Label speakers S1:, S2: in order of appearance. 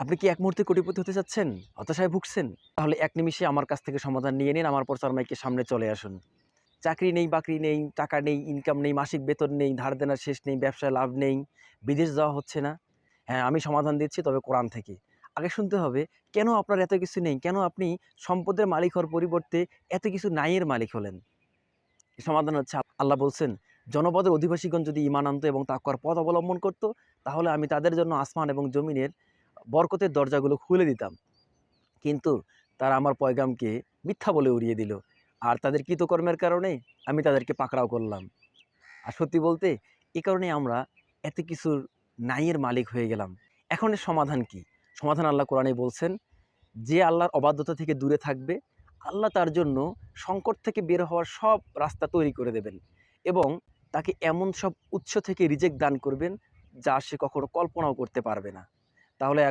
S1: আপনি কি এক মুহূর্তে কোটিপতি হতে চাচ্ছেন? হতাশায় ভুগছেন? তাহলে এক নিমিষে আমার কাছ থেকে সমাধান নিয়ে নিন। আমার প্রচার মাইকের সামনে চলে আসুন। চাকরি নেই, বাকরি নেই, টাকা নেই, ইনকাম নেই, মাসিক বেতন নেই, ধার দেনার শেষ নেই, ব্যবসায় লাভ নেই, বিদেশ যাওয়া হচ্ছে না। হ্যাঁ, আমি সমাধান দিচ্ছি, তবে কোরআন থেকে। আগে শুনতে হবে কেন আপনার এত কিছু নেই? কেন আপনি সম্পদের মালিক হওয়ার পরিবর্তে এত কিছু নাইয়ের মালিক হলেন? সমাধান হচ্ছে আল্লাহ বলছেন, জনপদের অধিবাসীগণ যদি ঈমান আনত এবং তাকওয়ার পথ অবলম্বন করত, তাহলে আমি তাদের জন্য আসমান এবং জমিনের বরকতের দরজাগুলো খুলে দিতাম। কিন্তু তারা আমার পয়গামকে মিথ্যা বলে উড়িয়ে দিল। আর তাদের কৃতকর্মের কারণে আমি তাদেরকে পাকড়াও করলাম। আর সত্যি বলতে এ কারণে আমরা এত কিছুর নাইয়ের মালিক হয়ে গেলাম। এখন এর সমাধান কি? সমাধান আল্লাহ কোরআনে বলছেন, যে আল্লাহর অবাধ্যতা থেকে দূরে থাকবে, আল্লাহ তার জন্য সংকট থেকে বের হওয়ার সব রাস্তা তৈরি করে দেবেন এবং তাকে এমন সব উৎস থেকে রিজিক দান করবেন যা সে কখনো কল্পনাও করতে পারবে না। তাহলে